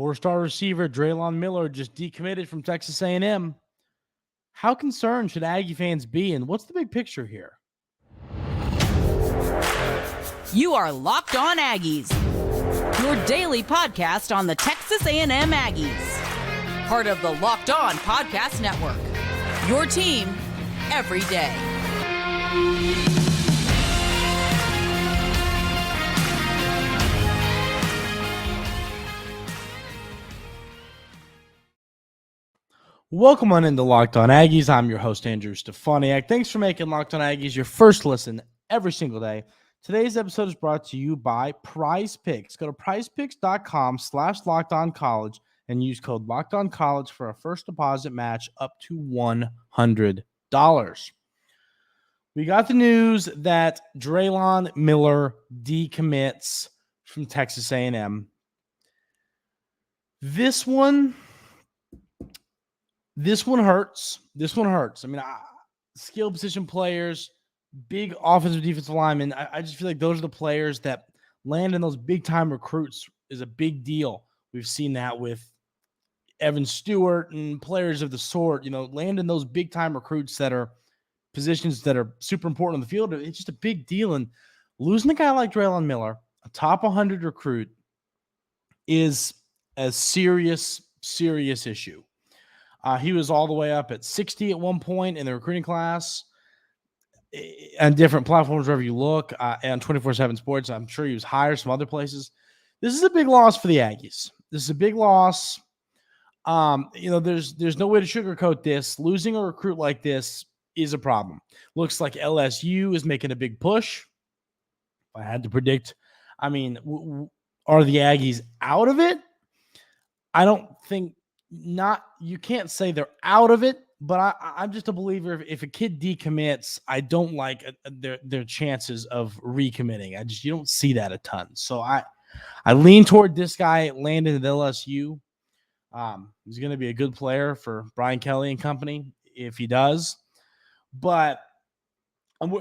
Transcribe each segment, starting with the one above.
Four-star receiver Drelon Miller just decommitted from Texas A&M. How concerned should Aggie fans be, and what's the big picture here? You are Locked On Aggies, your daily podcast on the Texas A&M Aggies. Part of the Locked On Podcast Network, your team every day. Welcome on into Locked On Aggies. I'm your host, Andrew Stefaniak. Thanks for making Locked On Aggies your first listen every single day. Today's episode is brought to you by Prize Picks. Go to prizepicks.com/LockedOnCollege and use code LockedOnCollege for a first deposit match up to $100. We got the news that Drelon Miller decommits from Texas A&M. This one hurts. This one hurts. I mean, skilled position players, big offensive defensive linemen. I just feel like those are the players that land in those big-time recruits is a big deal. We've seen that with Evan Stewart and players of the sort, land in those big-time recruits that are positions that are super important on the field. It's just a big deal. And losing a guy like Drelon Miller, a top 100 recruit, is a serious issue. He was all the way up at 60 at one point in the recruiting class on different platforms wherever you look. And 24/7 Sports, I'm sure he was higher some other places. This is a big loss for the Aggies. This is a big loss. There's no way to sugarcoat this. Losing a recruit like this is a problem. Looks like LSU is making a big push. If I had to predict, are the Aggies out of it? I don't think. You can't say they're out of it, but I'm just a believer. If a kid decommits, I don't like their chances of recommitting. You don't see that a ton. So I lean toward this guy landing at LSU. He's going to be a good player for Brian Kelly and company if he does. But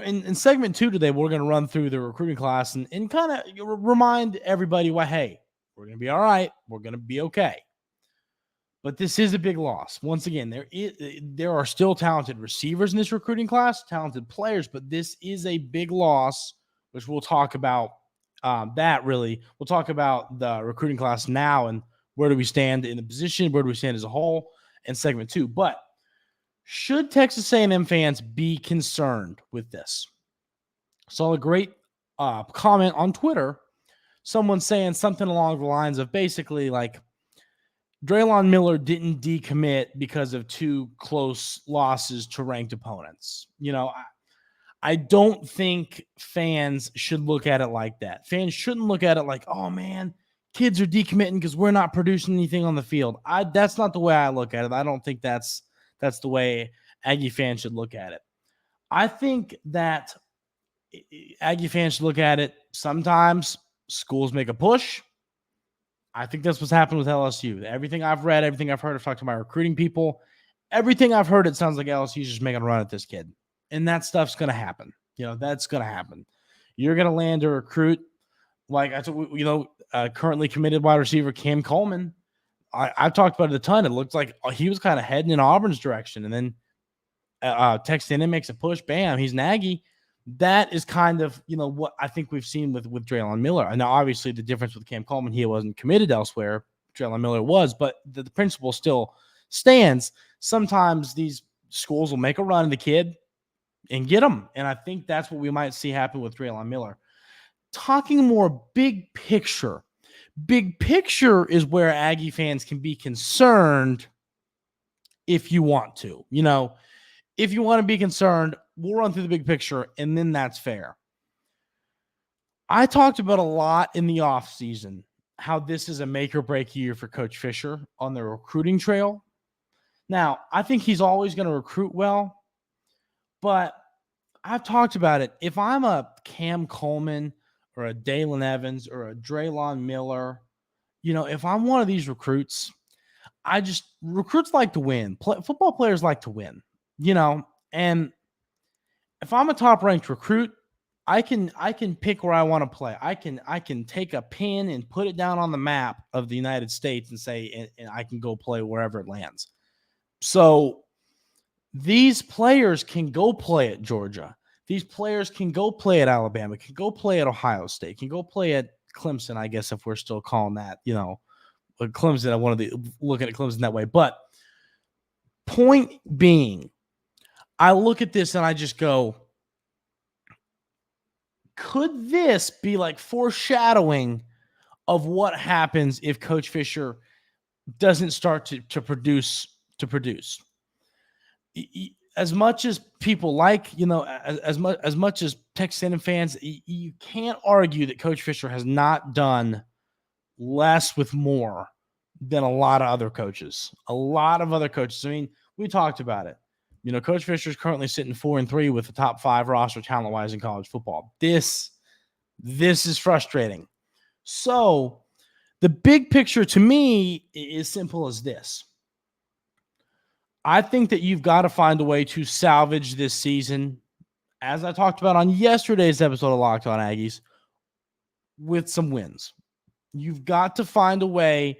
in segment 2 today, we're going to run through the recruiting class and kind of remind everybody why, hey, we're going to be all right. We're going to be okay. But this is a big loss. Once again, there are still talented receivers in this recruiting class, talented players, but this is a big loss, which we'll talk about We'll talk about the recruiting class now and where do we stand in the position, where do we stand as a whole in segment 2. But should Texas A&M fans be concerned with this? Saw a great comment on Twitter, someone saying something along the lines of basically like, Drelon Miller didn't decommit because of 2 close losses to ranked opponents. I don't think fans should look at it like that. Fans shouldn't look at it like, oh man, kids are decommitting because we're not producing anything on the field. That's not the way I look at it. I don't think that's the way Aggie fans should look at it. I think that Aggie fans should look at it. Sometimes schools make a push. I think that's what's happened with LSU. Everything I've read, everything I've heard, I've talked to my recruiting people, everything I've heard, it sounds like LSU's just making a run at this kid. And that stuff's going to happen. That's going to happen. You're going to land a recruit like, currently committed wide receiver Cam Coleman. I've talked about it a ton. It looked like he was kind of heading in Auburn's direction. And then Texas A&M makes a push. Bam, he's an Aggie. That is kind of, what I think we've seen with Drelon Miller. And now, obviously, the difference with Cam Coleman, he wasn't committed elsewhere. Drelon Miller was, but the principle still stands. Sometimes these schools will make a run at the kid and get him. And I think that's what we might see happen with Drelon Miller. Talking more big picture is where Aggie fans can be concerned if you want to. If you want to be concerned, we'll run through the big picture, and then that's fair. I talked about a lot in the offseason how this is a make-or-break year for Coach Fisher on the recruiting trail. Now, I think he's always going to recruit well, but I've talked about it. If I'm a Cam Coleman or a Dalen Evans or a Drelon Miller, if I'm one of these recruits, recruits like to win. Football players like to win. And if I'm a top-ranked recruit, I can pick where I want to play. I can take a pin and put it down on the map of the United States and say, and I can go play wherever it lands. So these players can go play at Georgia. These players can go play at Alabama, can go play at Ohio State, can go play at Clemson, I guess, if we're still calling that, Clemson. I wanted to look at Clemson that way. But point being, I look at this and I just go, could this be like foreshadowing of what happens if Coach Fisher doesn't start to produce? As much as people as much as Texas A&M fans, you can't argue that Coach Fisher has not done less with more than a lot of other coaches. A lot of other coaches. I mean, we talked about it. Coach Fisher is currently sitting 4-3 with the top 5 roster talent-wise in college football. This is frustrating. So the big picture to me is simple as this. I think that you've got to find a way to salvage this season, as I talked about on yesterday's episode of Locked On Aggies, with some wins. You've got to find a way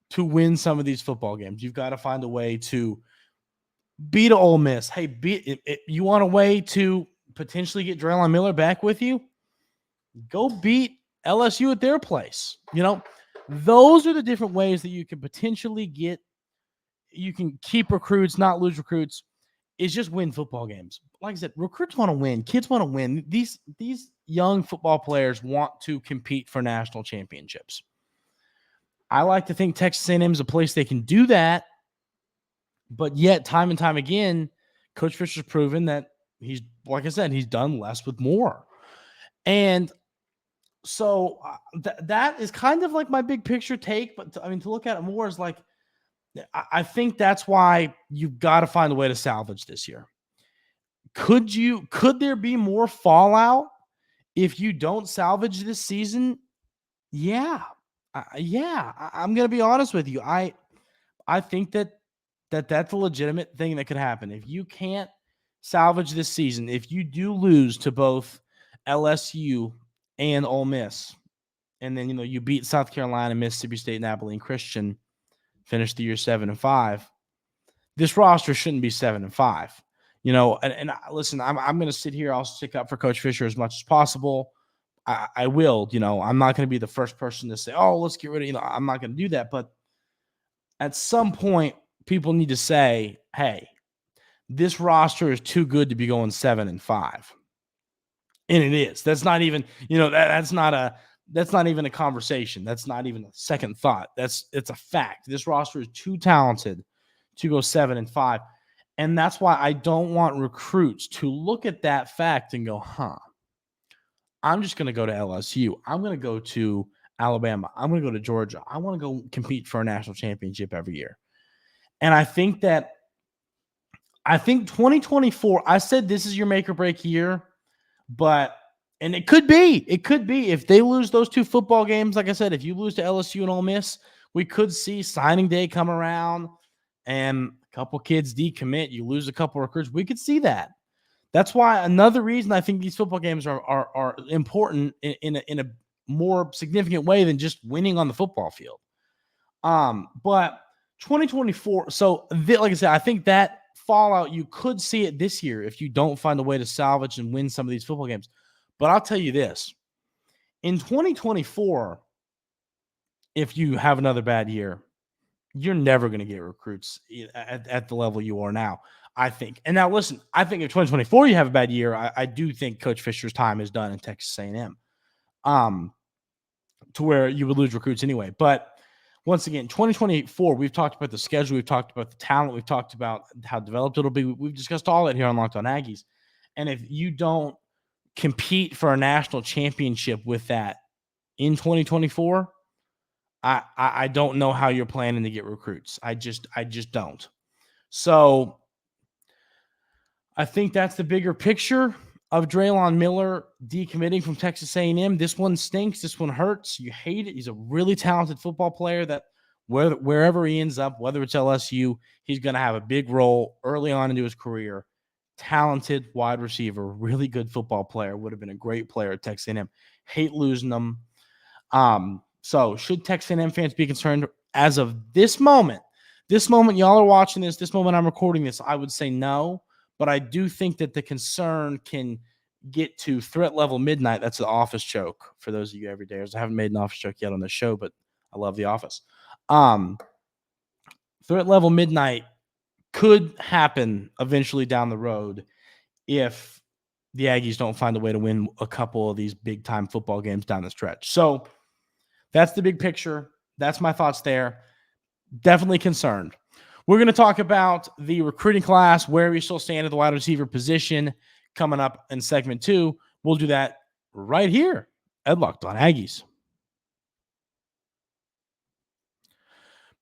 to win some of these football games. You've got to find a way to beat Ole Miss. Hey, you want a way to potentially get Drelon Miller back with you? Go beat LSU at their place. Those are the different ways that you can potentially you can keep recruits, not lose recruits, is just win football games. Like I said, recruits want to win. Kids want to win. These young football players want to compete for national championships. I like to think Texas A&M is a place they can do that, but yet time and time again, Coach Fisher's proven that he's done less with more. And so that is kind of like my big picture take, but to look at it more is like, I think that's why you've got to find a way to salvage this year. Could there be more fallout if you don't salvage this season? Yeah. I'm going to be honest with you. I think that's a legitimate thing that could happen. If you can't salvage this season, if you do lose to both LSU and Ole Miss, and then, you beat South Carolina, Mississippi State, and Abilene Christian, finish the year 7-5. This roster shouldn't be 7-5. And listen, I'm going to sit here. I'll stick up for Coach Fisher as much as possible. I will. I'm not going to be the first person to say, "Oh, let's get rid of." I'm not going to do that. But at some point, people need to say, "Hey, this roster is too good to be going 7-5," and it is. That's not even. That's not even a conversation. That's not even a second thought. It's a fact. This roster is too talented to go 7-5. And that's why I don't want recruits to look at that fact and go, I'm just going to go to LSU. I'm going to go to Alabama. I'm going to go to Georgia. I want to go compete for a national championship every year. And I think 2024, I said this is your make or break year, and it could be if they lose those 2 football games. Like I said, if you lose to LSU and Ole Miss, we could see signing day come around and a couple kids decommit. You lose a couple recruits. We could see that. That's why another reason I think these football games are important in a more significant way than just winning on the football field. But 2024. So like I said, I think that fallout, you could see it this year if you don't find a way to salvage and win some of these football games. But I'll tell you this, in 2024, if you have another bad year, you're never going to get recruits at the level you are now, I think. And now listen, I think if 2024 you have a bad year, I do think Coach Fisher's time is done in Texas A&M, to where you would lose recruits anyway. But once again, 2024, we've talked about the schedule, we've talked about the talent, we've talked about how developed it'll be. We've discussed all that here on Locked On Aggies. And if you don't compete for a national championship with that in 2024, I don't know how you're planning to get recruits. I just don't. So I think that's the bigger picture of Drelon Miller decommitting from Texas A&M. This one stinks. This one hurts. You hate it. He's a really talented football player that wherever he ends up, whether it's LSU, he's going to have a big role early on into his career. talented wide receiver, really good football player, would have been a great player at Texas A&M. Hate losing them. So should Texas A&M fans be concerned as of this moment? This moment y'all are watching this moment I'm recording this, I would say no, but I do think that the concern can get to threat level midnight. That's the Office joke for those of you everydayers. I haven't made an Office joke yet on this show, but I love The Office. Threat level midnight could happen eventually down the road if the Aggies don't find a way to win a couple of these big-time football games down the stretch. So that's the big picture. That's my thoughts there. Definitely concerned. We're going to talk about the recruiting class, where we still stand at the wide receiver position coming up in segment 2. We'll do that right here at Locked On Aggies.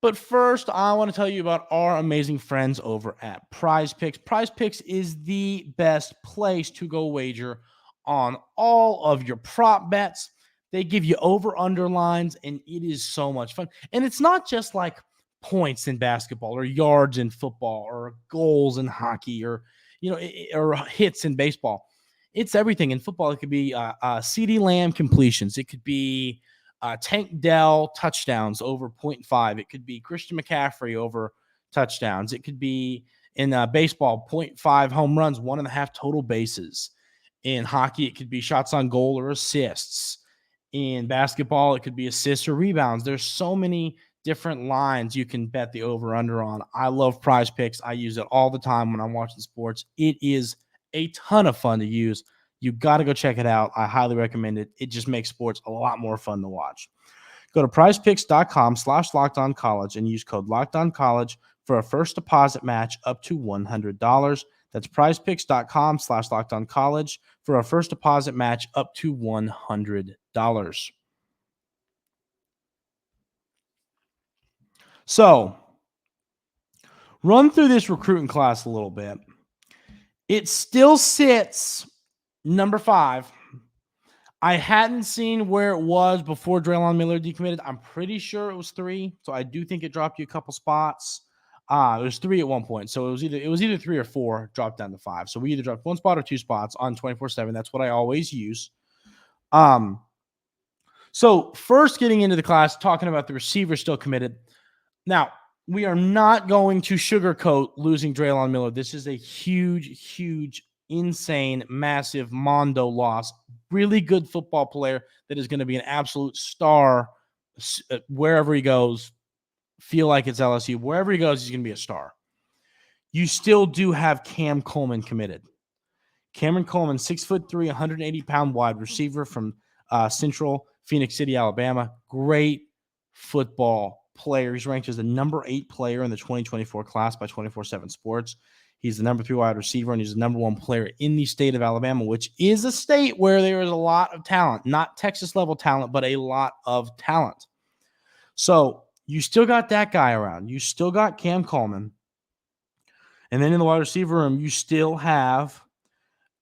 But first, I want to tell you about our amazing friends over at Prize Picks. Prize Picks is the best place to go wager on all of your prop bets. They give you over-under lines, and it is so much fun. And it's not just like points in basketball or yards in football or goals in hockey or hits in baseball. It's everything. In football, it could be CeeDee Lamb completions. It could be Tank Dell touchdowns over 0.5. It could be Christian McCaffrey over touchdowns. It could be in baseball, 0.5 home runs, 1.5 total bases. In hockey, it could be shots on goal or assists. In basketball, it could be assists or rebounds. There's so many different lines you can bet the over-under on. I love Prize Picks. I use it all the time when I'm watching sports. It is a ton of fun to use. You got to go check it out. I highly recommend it. It just makes sports a lot more fun to watch. Go to prizepicks.com/lockedoncollege and use code LOCKEDONCollege for a first deposit match up to $100. That's prizepicks.com/lockedoncollege for a first deposit match up to $100. So, run through this recruiting class a little bit. It still sits number 5. I hadn't seen where it was before Drelon Miller decommitted. I'm pretty sure it was 3, so I do think it dropped you a couple spots. It was 3 at one point, so it was either 3 or 4, dropped down to 5. So we either dropped 1 spot or 2 spots on 24/7. That's what I always use. So first getting into the class, talking about the receivers still committed. Now, we are not going to sugarcoat losing Drelon Miller. This is a huge, insane, massive Mondo loss. Really good football player that is going to be an absolute star wherever he goes. Feel like it's LSU. Wherever he goes, he's going to be a star. You still do have Cam Coleman committed. Cameron Coleman, 6'3", 180-pound wide receiver from Central Phoenix City, Alabama. Great football player. He's ranked as the number 8 player in the 2024 class by 24/7 Sports. He's the number 3 wide receiver, and he's the number 1 player in the state of Alabama, which is a state where there is a lot of talent. Not Texas-level talent, but a lot of talent. So you still got that guy around. You still got Cam Coleman. And then in the wide receiver room, you still have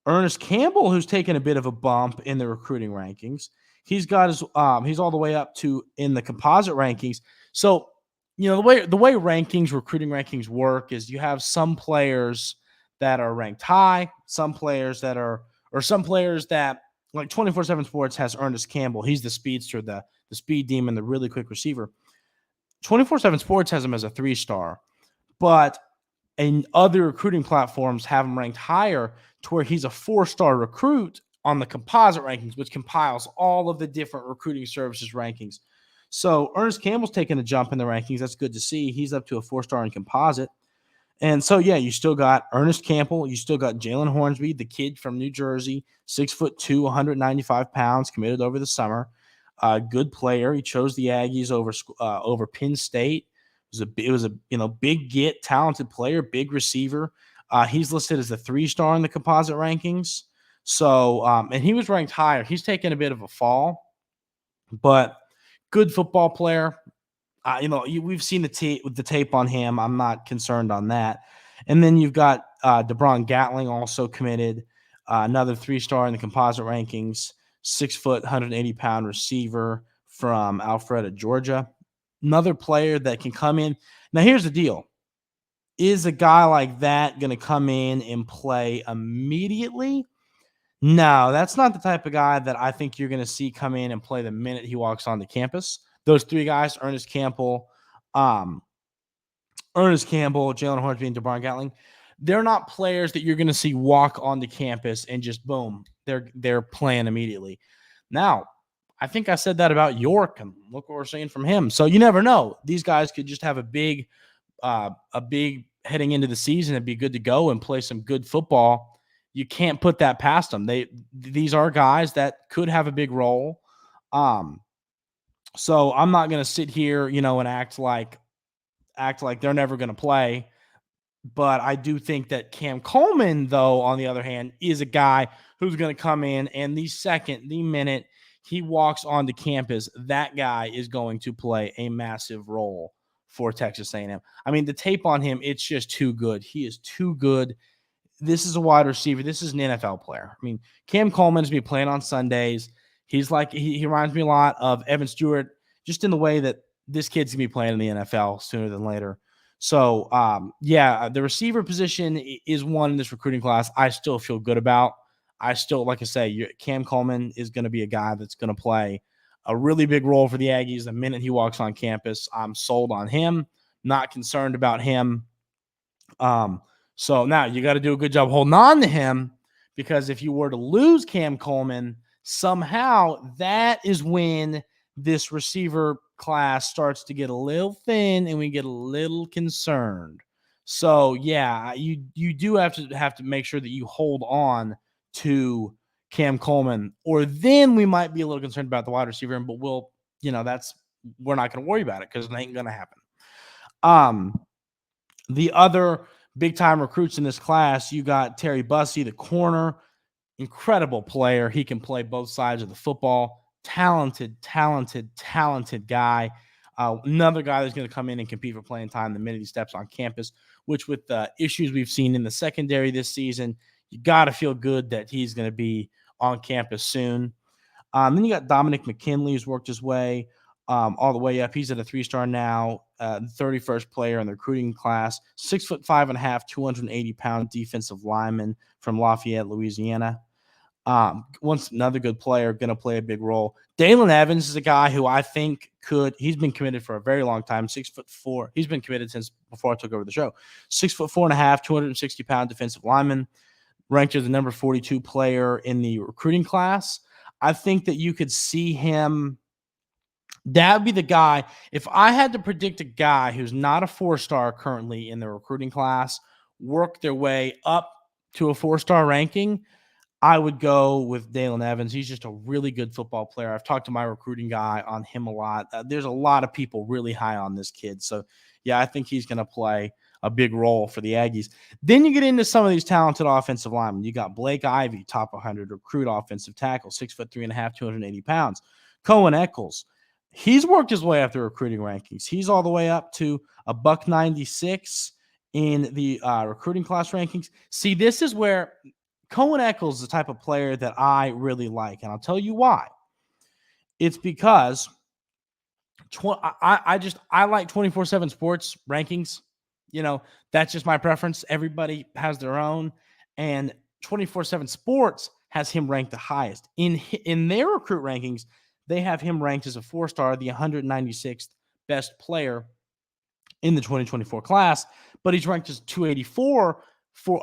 Ernest Campbell, who's taken a bit of a bump in the recruiting rankings. He's got his he's all the way up to in the composite rankings. So, the way recruiting rankings work is you have some players that are ranked high, some players that like 24/7 Sports has Ernest Campbell. He's the speedster, the speed demon, the really quick receiver. 24/7 Sports has him as a 3-star, but other recruiting platforms have him ranked higher to where he's a 4-star recruit on the composite rankings, which compiles all of the different recruiting services rankings. So Ernest Campbell's taking a jump in the rankings. That's good to see. He's up to a 4-star in composite. And so, yeah, you still got Ernest Campbell. You still got Jalen Hornsby, the kid from New Jersey, 6'2", 195 pounds, committed over the summer. Good player. He chose the Aggies over Penn State. It was a big get, talented player, big receiver. He's listed as a 3-star in the composite rankings. So, and he was ranked higher. He's taken a bit of a fall, but good football player. We've seen the tape on him. I'm not concerned on that. And then you've got DeBron Gatling also committed, another 3-star in the composite rankings, 6 foot, 180-pound receiver from Alpharetta, Georgia. Another player that can come in. Now, here's the deal. Is a guy like that going to come in and play immediately? No, that's not the type of guy that I think you're going to see come in and play the minute he walks on the campus. Those three guys, Ernest Campbell, Jalen Hornsby, and DeBron Gatling, they're not players that you're going to see walk on the campus and just boom, they're playing immediately. Now, I think I said that about York, and look what we're seeing from him. So you never know. These guys could just have a big heading into the season and be good to go and play some good football. You can't put that past them. These are guys that could have a big role. So I'm not going to sit here, and act like they're never going to play. But I do think that Cam Coleman, though, on the other hand, is a guy who's going to come in, and the minute he walks onto campus, that guy is going to play a massive role for Texas A&M. I mean, the tape on him, it's just too good. He is too good. This is a wide receiver. This is an NFL player. I mean, Cam Coleman is going to be playing on Sundays. He's like, he reminds me a lot of Evan Stewart, just in the way that this kid's going to be playing in the NFL sooner than later. So, the receiver position is one in this recruiting class I still feel good about. I still, like I say, Cam Coleman is going to be a guy that's going to play a really big role for the Aggies the minute he walks on campus. I'm sold on him, not concerned about him. So now you got to do a good job holding on to him, because if you were to lose Cam Coleman, somehow that is when this receiver class starts to get a little thin and we get a little concerned. So yeah, you do have to make sure that you hold on to Cam Coleman, or then we might be a little concerned about the wide receiver, but we're not going to worry about it because it ain't going to happen. The other big time recruits in this class, you got Terry Bussey, the corner, incredible player. He can play both sides of the football. Talented guy. Another guy that's going to come in and compete for playing time the minute he steps on campus, which with the issues we've seen in the secondary this season, you got to feel good that he's going to be on campus soon. Then you got Dominic McKinley, who's worked his way all the way up. He's at a 3-star now, 31st player in the recruiting class, 6'5.5", 280-pound defensive lineman from Lafayette, Louisiana. Once another good player, going to play a big role. Dalen Evans is a guy who I think he's been committed for a very long time, 6'4". He's been committed since before I took over the show. 6'4.5", 260-pound defensive lineman, ranked as the number 42 player in the recruiting class. I think that you could see him. That would be the guy. If I had to predict a guy who's not a 4-star currently in the recruiting class, work their way up to a 4-star ranking, I would go with Dalen Evans. He's just a really good football player. I've talked to my recruiting guy on him a lot. There's a lot of people really high on this kid. So, yeah, I think he's going to play a big role for the Aggies. Then you get into some of these talented offensive linemen. You got Blake Ivy, top 100 recruit offensive tackle, 6'3.5", 280 pounds. Cohen Eccles, he's worked his way up the recruiting rankings. He's all the way up to a $196 in the recruiting class rankings. See, this is where Cohen Eccles is the type of player that I really like, and I'll tell you why. It's because I like 24/7 Sports rankings. That's just my preference. Everybody has their own, and 24/7 Sports has him ranked the highest in their recruit rankings. They have him ranked as a 4-star, the 196th best player in the 2024 class, but he's ranked as 284.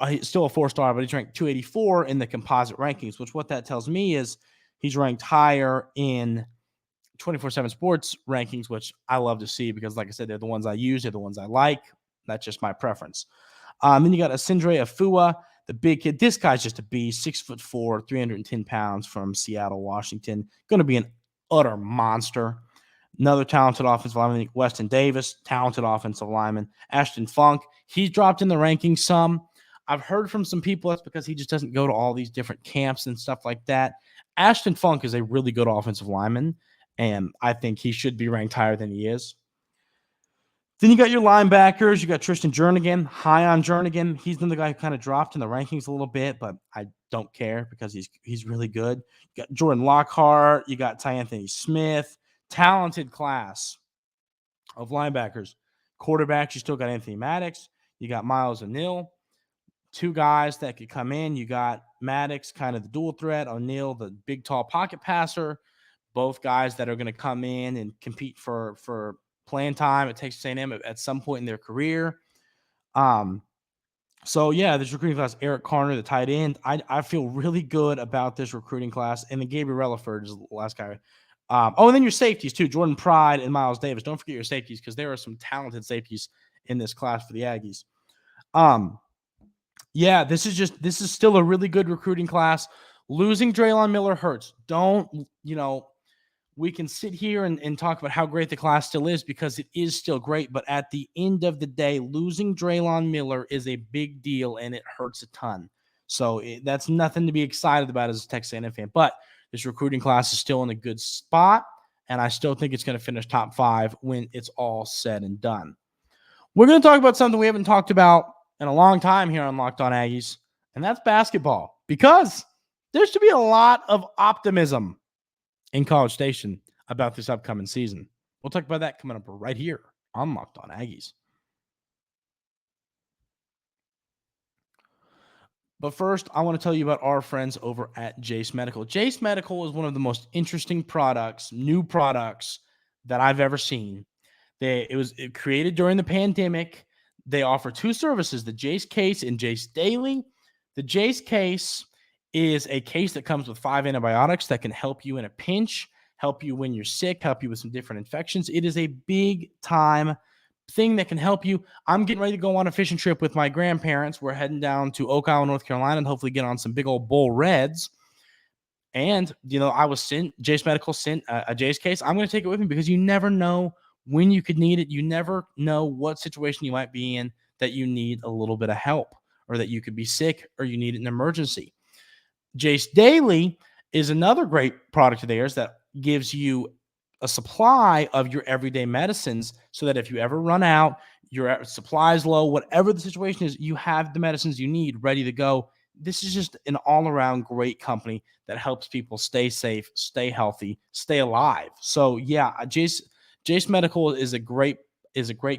He's still a 4-star, but he's ranked 284 in the composite rankings, which what that tells me is he's ranked higher in 24/7 Sports rankings, which I love to see because, like I said, they're the ones I use. They're the ones I like. That's just my preference. Then you got Asindre Afua, the big kid. This guy's just a beast, 6'4", 310 pounds from Seattle, Washington. Going to be an utter monster. Another talented offensive lineman, Weston Davis, talented offensive lineman. Ashton Funk, he's dropped in the rankings some. I've heard from some people that's because he just doesn't go to all these different camps and stuff like that. Ashton Funk is a really good offensive lineman, and I think he should be ranked higher than he is. Then you got your linebackers. You got Tristan Jernigan, high on Jernigan. He's been the guy who kind of dropped in the rankings a little bit, but I don't care because he's really good. You got Jordan Lockhart. You got Ty Anthony Smith. Talented class of linebackers. Quarterbacks, you still got Anthony Maddox. You got Miles O'Neal, two guys that could come in. You got Maddox, kind of the dual threat. O'Neal, the big, tall pocket passer. Both guys that are going to come in and compete for playing time at Texas A&M at some point in their career. So, yeah, this recruiting class, Eric Carner, the tight end, I feel really good about this recruiting class. And then Gabriel Relaford is the last guy. And then your safeties, too, Jordan Pride and Miles Davis. Don't forget your safeties because there are some talented safeties in this class for the Aggies. Yeah, this is still a really good recruiting class. Losing Drelon Miller hurts. We can sit here and talk about how great the class still is because it is still great. But at the end of the day, losing Drelon Miller is a big deal and it hurts a ton. So that's nothing to be excited about as a Texas A&M fan. But this recruiting class is still in a good spot, and I still think it's going to finish top 5 when it's all said and done. We're going to talk about something we haven't talked about in a long time here on Locked On Aggies, and that's basketball, because there should be a lot of optimism in College Station about this upcoming season. We'll talk about that coming up right here on Locked On Aggies. But first, I want to tell you about our friends over at Jace Medical. Jace Medical is one of the most interesting new products that I've ever seen. It was created during the pandemic. They offer 2 services, the Jace Case and Jace Daily. The Jace Case is a case that comes with 5 antibiotics that can help you in a pinch, help you when you're sick, help you with some different infections. It is a big time thing that can help you. I'm getting ready to go on a fishing trip with my grandparents. We're heading down to Oak Island, North Carolina, and hopefully get on some big old bull reds. And, Jace Medical sent a Jace Case. I'm going to take it with me because you never know when you could need it. You never know what situation you might be in that you need a little bit of help, or that you could be sick, or you need an emergency. Jace Daily is another great product of theirs that gives you a supply of your everyday medicines so that if you ever run out, your supply is low, whatever the situation is, you have the medicines you need ready to go. This is just an all-around great company that helps people stay safe, stay healthy, stay alive. So, yeah, Jace Medical is a great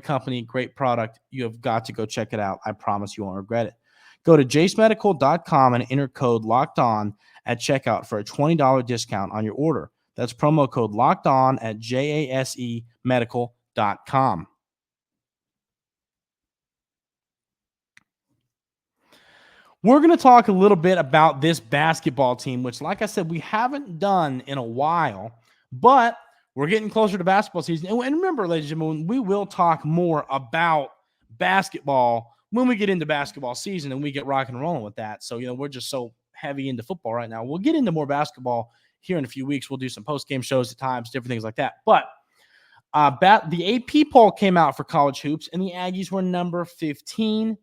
company, great product. You have got to go check it out. I promise you won't regret it. Go to jacemedical.com and enter code LOCKEDON at checkout for a $20 discount on your order. That's promo code LOCKEDON at jasemedical.com. We're going to talk a little bit about this basketball team, which, like I said, we haven't done in a while, but we're getting closer to basketball season. And remember, ladies and gentlemen, we will talk more about basketball when we get into basketball season and we get rocking and rolling with that. So, we're just so heavy into football right now. We'll get into more basketball here in a few weeks. We'll do some post-game shows at times, different things like that. But the AP poll came out for college hoops, and the Aggies were number 15.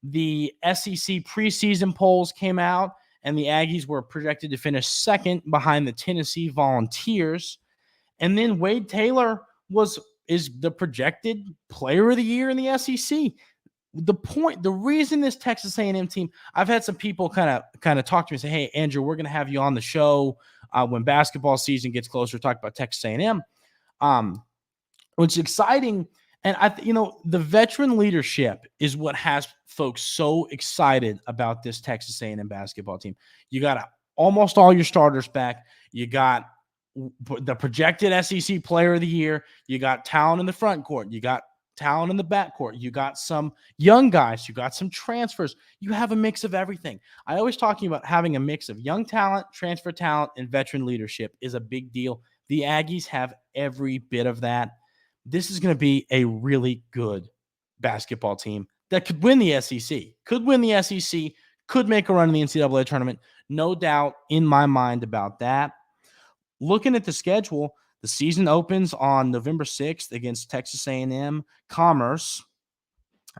The SEC preseason polls came out, and the Aggies were projected to finish second behind the Tennessee Volunteers. And then Wade Taylor is the projected player of the year in the SEC. The reason this Texas A&M team, I've had some people kind of talk to me and say, hey, Andrew, we're going to have you on the show when basketball season gets closer, talk about Texas A&M, which is exciting. And the veteran leadership is what has folks so excited about this Texas A&M basketball team. You got almost all your starters back. You got the projected SEC player of the year. You got talent in the front court. You got talent in the back court. You got some young guys. You got some transfers. You have a mix of everything. I always talking about having a mix of young talent, transfer talent, and veteran leadership is a big deal. The Aggies have every bit of that. This is going to be a really good basketball team that could win the SEC, could make a run in the NCAA tournament. No doubt in my mind about that. Looking at the schedule, the season opens on November 6th against Texas A&M Commerce.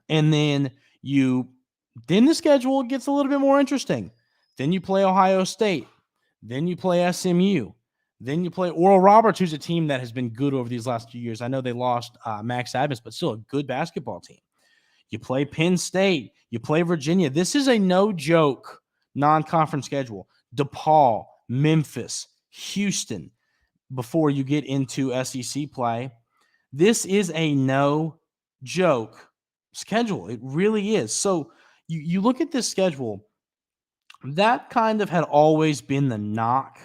And then the schedule gets a little bit more interesting. Then you play Ohio State. Then you play SMU. Then you play Oral Roberts, who's a team that has been good over these last few years. I know they lost Max Adams, but still a good basketball team. You play Penn State. You play Virginia. This is a no-joke non-conference schedule. DePaul, Memphis, Houston, before you get into SEC play. This is a no-joke schedule. It really is. So you look at this schedule, that kind of had always been the knock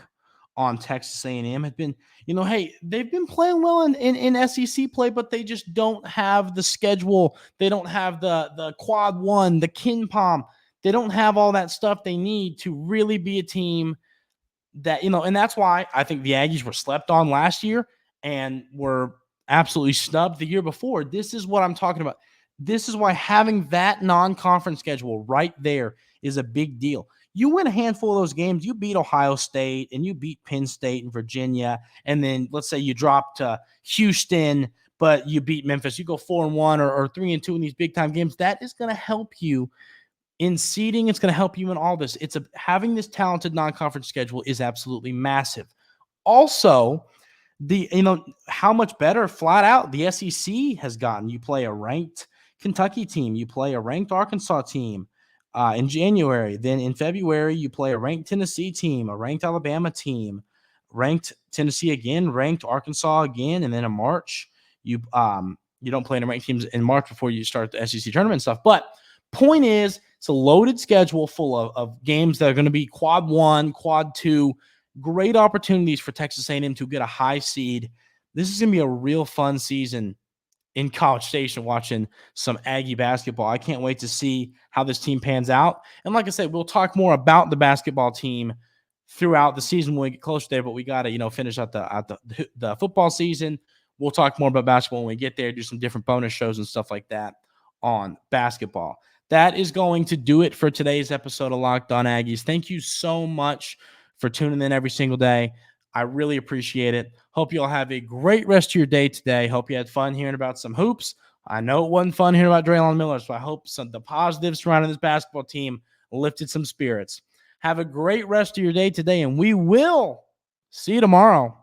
on Texas A&M. Had been, hey, they've been playing well in SEC play, but they just don't have the schedule. They don't have the quad one, the Kin Pom. They don't have all that stuff they need to really be a team that, and that's why I think the Aggies were slept on last year and were absolutely snubbed the year before. This is what I'm talking about. This is why having that non-conference schedule right there is a big deal. You win a handful of those games, you beat Ohio State and you beat Penn State and Virginia, and then let's say you drop to Houston, but you beat Memphis. You go 4-1 or 3-2 in these big-time games. That is going to help you in seeding. It's going to help you in all this. Having this talented non-conference schedule is absolutely massive. Also, how much better flat out the SEC has gotten. You play a ranked Kentucky team, you play a ranked Arkansas team in January. Then in February, you play a ranked Tennessee team, a ranked Alabama team, ranked Tennessee again, ranked Arkansas again, and then in March, you don't play any ranked teams in March before you start the SEC tournament and stuff. But point is, it's a loaded schedule full of games that are going to be quad one, quad two, great opportunities for Texas A&M to get a high seed. This is going to be a real fun season in College Station watching some Aggie basketball. I can't wait to see how this team pans out. And like I said, we'll talk more about the basketball team throughout the season when we get closer there, but we got to, finish out the football season. We'll talk more about basketball when we get there, do some different bonus shows and stuff like that on basketball. That is going to do it for today's episode of Locked On Aggies. Thank you so much for tuning in every single day. I really appreciate it. Hope you all have a great rest of your day today. Hope you had fun hearing about some hoops. I know it wasn't fun hearing about Drelon Miller, so I hope the positives surrounding this basketball team lifted some spirits. Have a great rest of your day today, and we will see you tomorrow.